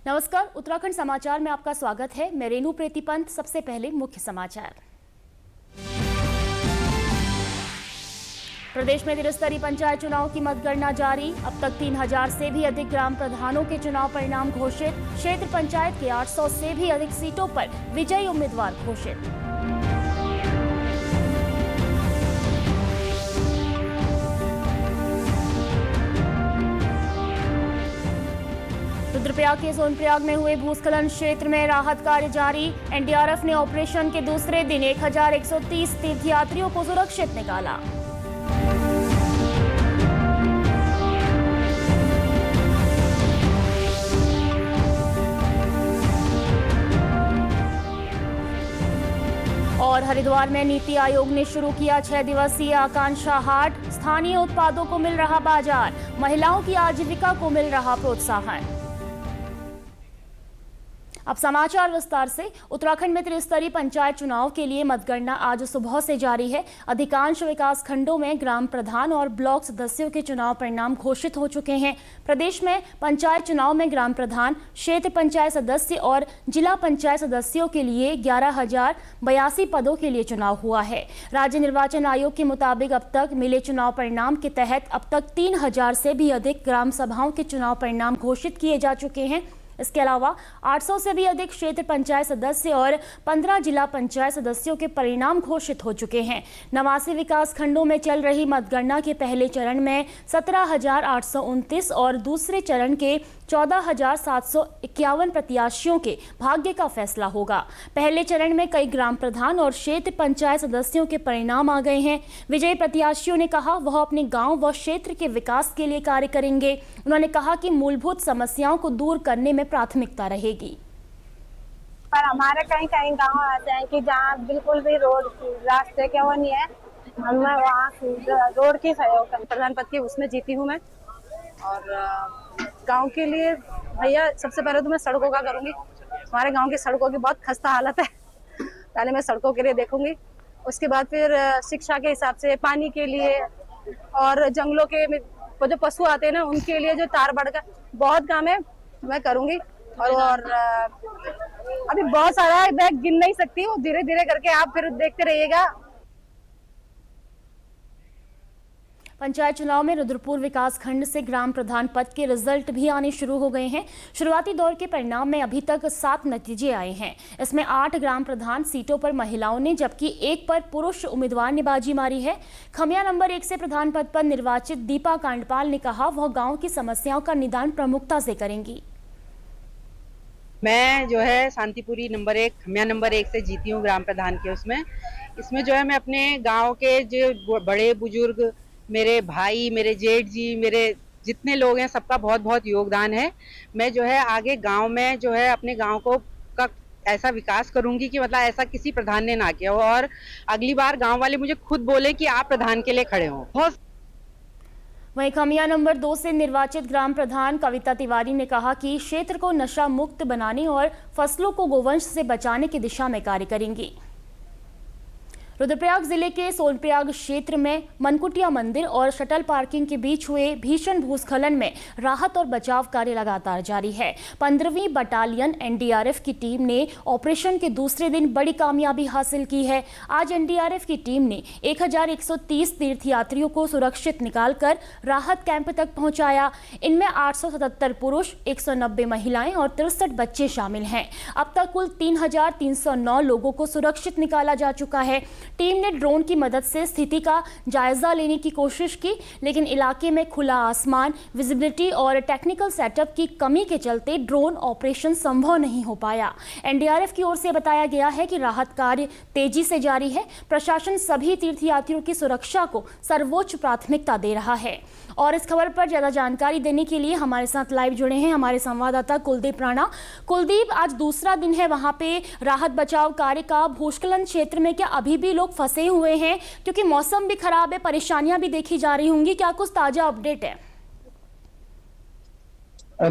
नमस्कार, उत्तराखंड समाचार में आपका स्वागत है। मैं रेनू प्रीति पंत। सबसे पहले मुख्य समाचार। प्रदेश में त्रिस्तरीय पंचायत चुनाव की मतगणना जारी। अब तक 3000 से भी अधिक ग्राम प्रधानों के चुनाव परिणाम घोषित। क्षेत्र पंचायत के 800 से भी अधिक सीटों पर विजयी उम्मीदवार घोषित। रुद्रप्रयाग के सोनप्रयाग में हुए भूस्खलन क्षेत्र में राहत कार्य जारी। एनडीआरएफ ने ऑपरेशन के दूसरे दिन 1130 तीर्थयात्रियों को सुरक्षित निकाला। और हरिद्वार में नीति आयोग ने शुरू किया 6 दिवसीय आकांक्षा हाट। स्थानीय उत्पादों को मिल रहा बाजार, महिलाओं की आजीविका को मिल रहा प्रोत्साहन। अब समाचार विस्तार से। उत्तराखंड में त्रिस्तरीय पंचायत चुनाव के लिए मतगणना आज सुबह से जारी है। अधिकांश विकास खंडों में ग्राम प्रधान और ब्लॉक सदस्यों के चुनाव परिणाम घोषित हो चुके हैं। प्रदेश में पंचायत चुनाव में ग्राम प्रधान, क्षेत्र पंचायत सदस्य और जिला पंचायत सदस्यों के लिए 11,082 पदों के लिए चुनाव हुआ है। राज्य निर्वाचन आयोग के मुताबिक अब तक मिले चुनाव परिणाम के तहत अब तक 3000 से भी अधिक ग्राम सभाओं के चुनाव परिणाम घोषित किए जा चुके हैं। इसके अलावा 800 से भी अधिक क्षेत्र पंचायत सदस्य और 15 जिला पंचायत सदस्यों के परिणाम घोषित हो चुके हैं। 89 विकास खंडों में चल रही मतगणना के पहले चरण में 17,829 और दूसरे चरण के 14,751 प्रत्याशियों के भाग्य का फैसला होगा। पहले चरण में कई ग्राम प्रधान और क्षेत्र पंचायत सदस्यों के परिणाम आ गए हैं। विजयी प्रत्याशियों ने कहा वह अपने गांव व क्षेत्र के विकास के लिए कार्य करेंगे। उन्होंने कहा कि मूलभूत समस्याओं को दूर करने में प्राथमिकता रहेगी। पर हमारे कहीं कहीं गांव ऐसे हैं कि जहाँ बिल्कुल भी रोड रास्ते के वो नहीं है। हम वहाँ रोड की सहयोग प्रधान पद की उसमें जीती हूँ मैं। और गांव के लिए भैया सबसे पहले तो मैं सड़कों का करूंगी। हमारे गांव की सड़कों की बहुत खस्ता हालत है, पहले मैं सड़कों के लिए देखूंगी। उसके बाद फिर शिक्षा के हिसाब से, पानी के लिए और जंगलों के जो पशु आते हैं ना उनके लिए जो तार बढ़कर बहुत काम है मैं करूंगी। और अभी बहुत सारा है, मैं गिन नहीं सकती हूँ, धीरे धीरे करके आप फिर देखते रहिएगा। पंचायत चुनाव में रुद्रपुर विकास खंड से ग्राम प्रधान पद के रिजल्ट भी आने शुरू हो गए हैं। शुरुआती दौर के परिणाम में अभी तक 7 नतीजे आए हैं। इसमें 8 ग्राम प्रधान सीटों पर महिलाओं ने जबकि 1 पर पुरुष उम्मीदवार ने बाजी मारी है। खमिया नंबर 1 से प्रधान पद पर निर्वाचित दीपा कांडपाल ने कहा वह गाँव की समस्याओं का निदान प्रमुखता से करेंगी। मैं जो है शांतिपुरी नंबर 1 खमिया नंबर 1 से जीती हूँ ग्राम प्रधान के इसमें जो है मैं अपने गांव के जो बड़े बुजुर्ग, मेरे भाई, मेरे जेठ जी, मेरे जितने लोग हैं सबका बहुत बहुत योगदान है। मैं जो है आगे गांव में जो है अपने गांव को का ऐसा विकास करूंगी कि मतलब ऐसा किसी प्रधान ने ना किया हो और अगली बार गांव वाले मुझे खुद बोले कि आप प्रधान के लिए खड़े हो। वहीं खमिया नंबर 2 से निर्वाचित ग्राम प्रधान कविता तिवारी ने कहा कि क्षेत्र को नशा मुक्त बनाने और फसलों को गोवंश से बचाने की दिशा में कार्य करेंगी। रुद्रप्रयाग जिले के सोनप्रयाग क्षेत्र में मनकुटिया मंदिर और शटल पार्किंग के बीच हुए भीषण भूस्खलन में राहत और बचाव कार्य लगातार जारी है। 15वीं बटालियन एनडीआरएफ की टीम ने ऑपरेशन के दूसरे दिन बड़ी कामयाबी हासिल की है। आज एनडीआरएफ की टीम ने 1130 तीर्थयात्रियों को सुरक्षित निकालकर राहत कैंप तक पहुंचाया। इनमें 877 पुरुष, 190 महिलाएं और 63 बच्चे शामिल हैं। अब तक कुल 3309 लोगों को सुरक्षित निकाला जा चुका है। टीम ने ड्रोन की मदद से स्थिति का जायजा लेने की कोशिश की, लेकिन इलाके में खुला आसमान, विजिबिलिटी और टेक्निकल सेटअप की कमी के चलते ड्रोन ऑपरेशन संभव नहीं हो पाया। एनडीआरएफ की ओर से बताया गया है कि राहत कार्य तेजी से जारी है। प्रशासन सभी तीर्थयात्रियों की सुरक्षा को सर्वोच्च प्राथमिकता दे रहा है। और इस खबर पर ज्यादा जानकारी देने के लिए हमारे साथ लाइव जुड़े हैं हमारे संवाददाता कुलदीप राणा। कुलदीप, आज दूसरा दिन है वहां पे राहत बचाव कार्य का। भूस्खलन क्षेत्र में क्या अभी भी लोग फंसे हुए हैं, क्योंकि मौसम भी खराब है, परेशानियां भी देखी जा रही होंगी, क्या कुछ ताजा अपडेट है?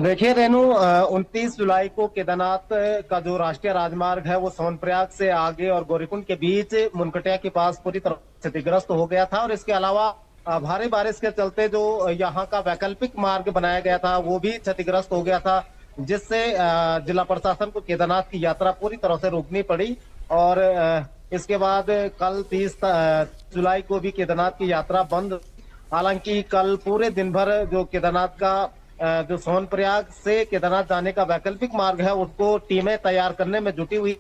देखिए रेनू, 29 जुलाई को केदारनाथ का जो राष्ट्रीय राजमार्ग है वो सोनप्रयाग से आगे और गौरीकुंड के बीच मुनकटिया के पास पूरी तरह क्षतिग्रस्त हो गया था। और इसके अलावा भारी बारिश के चलते जो यहाँ का वैकल्पिक मार्ग बनाया गया था वो भी क्षतिग्रस्त हो गया था। जिससे जिला प्रशासन को केदारनाथ की यात्रा पूरी तरह से रोकनी पड़ी। और इसके बाद कल 30 जुलाई को भी केदारनाथ की यात्रा बंद। हालांकि कल पूरे दिन भर जो केदारनाथ का जो सोनप्रयाग से केदारनाथ जाने का वैकल्पिक मार्ग है उसको टीमें तैयार करने में जुटी हुई।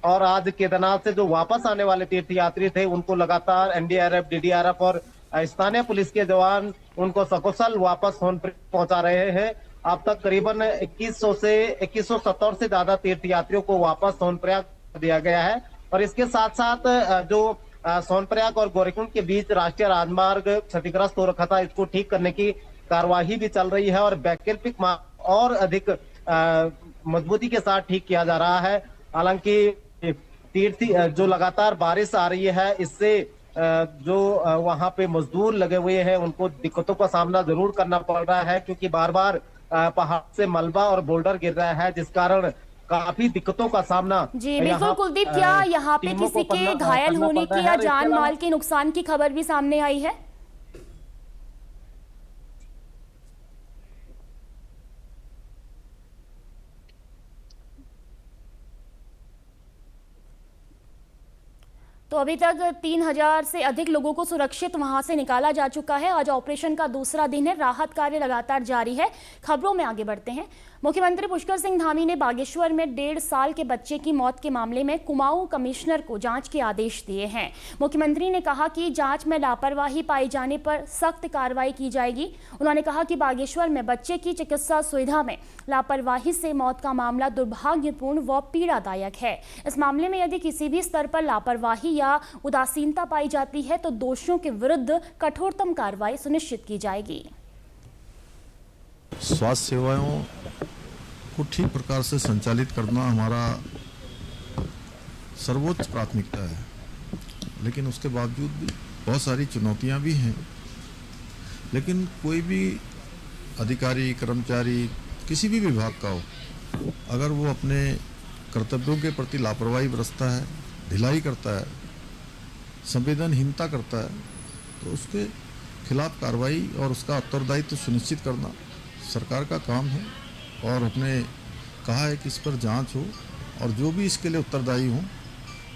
और आज केदारनाथ से जो वापस आने वाले तीर्थयात्री थे उनको लगातार एनडीआरएफ, डीडीआरएफ और स्थानीय पुलिस के जवान उनको सकुशल वापस सोनप्रयाग पहुंचा रहे हैं। अब तक करीबन 2170 से ज्यादा तीर्थयात्रियों को वापस सोनप्रयाग दिया गया है। और इसके साथ साथ जो सोनप्रयाग और गौरीकुंड के बीच राष्ट्रीय राजमार्ग क्षतिग्रस्त हो रखा था, इसको ठीक करने की कार्यवाही भी चल रही है और वैकल्पिक मार्ग और अधिक मजबूती के साथ ठीक किया जा रहा है। हालांकि तीर्थी जो लगातार बारिश आ रही है, इससे जो वहां पे मजदूर लगे हुए हैं उनको दिक्कतों का सामना जरूर करना पड़ रहा है, क्योंकि बार बार पहाड़ से मलबा और बोल्डर गिर रहा है, जिस कारण काफी दिक्कतों का सामना। जी बिल्कुल कुलदीप, क्या यहाँ पे किसी के घायल होने की या जान माल के नुकसान की खबर भी सामने आई है? तो अभी तक 3000 से अधिक लोगों को सुरक्षित वहां से निकाला जा चुका है। आज ऑपरेशन का दूसरा दिन है, राहत कार्य लगातार जारी है। खबरों में आगे बढ़ते हैं। मुख्यमंत्री पुष्कर सिंह धामी ने बागेश्वर में 1.5 साल के बच्चे की मौत के मामले में कुमाऊं कमिश्नर को जांच के आदेश दिए हैं। मुख्यमंत्री ने कहा कि जांच में लापरवाही पाए जाने पर सख्त कार्रवाई की जाएगी। उन्होंने कहा कि बागेश्वर में बच्चे की चिकित्सा सुविधा में लापरवाही से मौत का मामला दुर्भाग्यपूर्ण व पीड़ादायक है। इस मामले में यदि किसी भी स्तर पर लापरवाही या उदासीनता पाई जाती है तो दोषियों के विरुद्ध कठोरतम कार्रवाई सुनिश्चित की जाएगी। स्वास्थ्य सेवाओं को ठीक प्रकार से संचालित करना हमारा सर्वोच्च प्राथमिकता है, लेकिन उसके बावजूद भी बहुत सारी चुनौतियां भी हैं। लेकिन कोई भी अधिकारी, कर्मचारी किसी भी विभाग का हो, अगर वो अपने कर्तव्यों के प्रति लापरवाही बरतता है, ढिलाई करता है, संवेदनहीनता करता है, तो उसके खिलाफ कार्रवाई और उसका उत्तरदायित्व सुनिश्चित करना सरकार का काम है। और अपने कहा है कि इस पर जांच हो और जो भी इसके लिए उत्तरदायी हो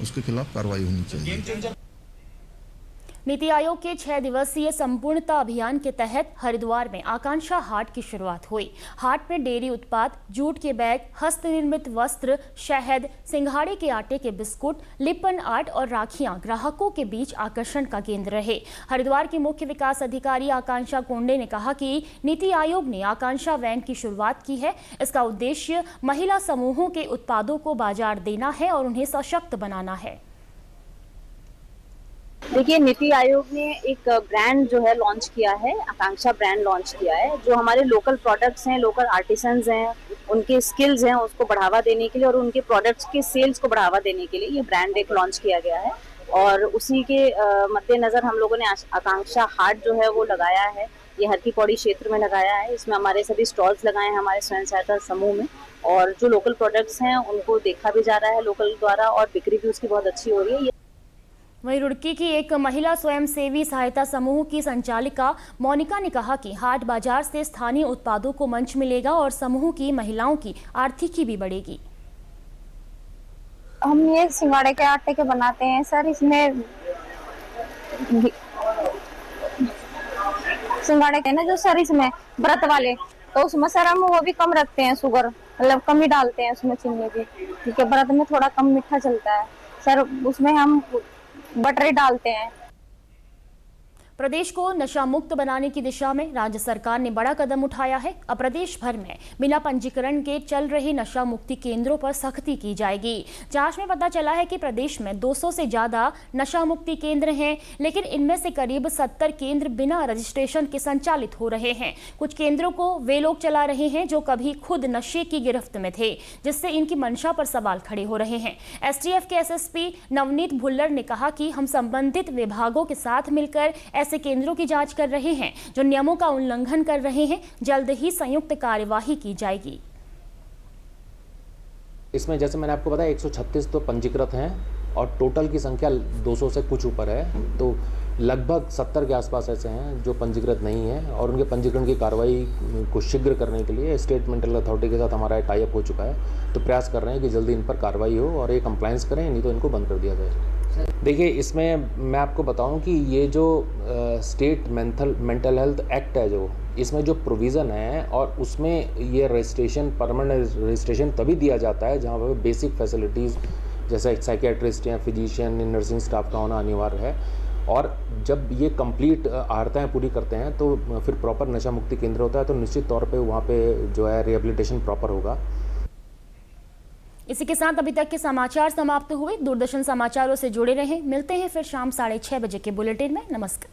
उसके खिलाफ कार्रवाई होनी चाहिए। नीति आयोग के 6 दिवसीय संपूर्णता अभियान के तहत हरिद्वार में आकांक्षा हाट की शुरुआत हुई। हाट में डेयरी उत्पाद, जूट के बैग, हस्तनिर्मित वस्त्र, शहद, सिंघाड़े के आटे के बिस्कुट, लिपन आर्ट और राखियां ग्राहकों के बीच आकर्षण का केंद्र रहे। हरिद्वार की मुख्य विकास अधिकारी आकांक्षा कोंडे ने कहा कि नीति आयोग ने आकांक्षा वैन की शुरुआत की है। इसका उद्देश्य महिला समूहों के उत्पादों को बाजार देना है और उन्हें सशक्त बनाना है। देखिए, नीति आयोग ने एक ब्रांड जो है लॉन्च किया है, आकांक्षा ब्रांड लॉन्च किया है, जो हमारे लोकल प्रोडक्ट्स हैं, लोकल आर्टिसंस हैं, उनके स्किल्स हैं, उसको बढ़ावा देने के लिए और उनके प्रोडक्ट्स के सेल्स को बढ़ावा देने के लिए ये ब्रांड एक लॉन्च किया गया है। और उसी के मद्देनजर हम लोगों ने आकांक्षा हाट जो है वो लगाया है। ये हर की पौड़ी क्षेत्र में लगाया है। इसमें हमारे सभी स्टॉल्स लगाए हैं हमारे स्वयं सहायता समूह में, और जो लोकल प्रोडक्ट्स हैं उनको देखा भी जा रहा है लोकल द्वारा और बिक्री भी उसकी बहुत अच्छी हो रही है। वहीं रुड़की की एक महिला स्वयंसेवी सहायता समूह की संचालिका मोनिका ने कहा कि हाट बाजार से स्थानीय उत्पादों को मंच मिलेगा और समूह की महिलाओं की आर्थिकी भी बढ़ेगी। हम ये सिंघाड़े के आटे के बनाते हैं सर। इसमें सिंघाड़े के ना जो सर इसमें व्रत वाले, तो उसमें सर हम वो भी कम रखते हैं, शुगर मतलब कम ही डालते हैं उसमें, चीनी भी, क्योंकि व्रत में थोड़ा कम मीठा चलता है सर। उसमें हम बटर डालते हैं। प्रदेश को नशा मुक्त बनाने की दिशा में राज्य सरकार ने बड़ा कदम उठाया है। अब प्रदेश भर में बिना पंजीकरण के चल रहे नशा मुक्ति केंद्रों पर सख्ती की जाएगी। जांच में पता चला है कि प्रदेश में 200 से ज्यादा नशा मुक्ति केंद्र हैं, लेकिन इनमें से करीब 70 केंद्र बिना रजिस्ट्रेशन के संचालित हो रहे हैं। कुछ केंद्रों को वे लोग चला रहे हैं जो कभी खुद नशे की गिरफ्त में थे, जिससे इनकी मंशा पर सवाल खड़े हो रहे हैं। एसटीएफ के एसएसपी नवनीत भुल्लर ने कहा कि हम संबंधित विभागों के साथ मिलकर ऐसे केंद्रों की जांच कर रहे हैं जो नियमों का उल्लंघन कर रहे हैं। जल्द ही संयुक्त कार्यवाही की जाएगी। इसमें जैसे मैंने आपको बताया 136 तो पंजीकृत हैं और टोटल की संख्या 200 से कुछ ऊपर है। तो लगभग 70 के आसपास ऐसे हैं जो पंजीकृत नहीं हैं और उनके पंजीकरण की कार्रवाई को शीघ्र करने के लिए स्टेट मेंटल अथॉरिटी के साथ हमारा टाई अप हो चुका है। तो प्रयास कर रहे हैं कि जल्दी इन पर कार्रवाई हो और ये कंप्लायंस करें, नहीं तो इनको बंद कर दिया जाए। देखिए, इसमें मैं आपको बताऊं कि ये जो स्टेट मेंटल हेल्थ एक्ट है, जो इसमें जो प्रोविज़न है और उसमें ये रजिस्ट्रेशन, परमानेंट रजिस्ट्रेशन तभी दिया जाता है जहाँ पर बेसिक फैसिलिटीज़ जैसे एक साइकियाट्रिस्ट या फिजिशियन, नर्सिंग स्टाफ का होना अनिवार्य है। और जब ये कंप्लीट आर्ताएँ पूरी करते हैं तो फिर प्रॉपर नशा मुक्ति केंद्र होता है, तो निश्चित तौर पे वहाँ पे जो है रिहेबिलिटेशन प्रॉपर होगा। इसी के साथ अभी तक के समाचार समाप्त हुए। दूरदर्शन समाचारों से जुड़े रहें। मिलते हैं फिर शाम 6:30 बजे के बुलेटिन में। नमस्कार।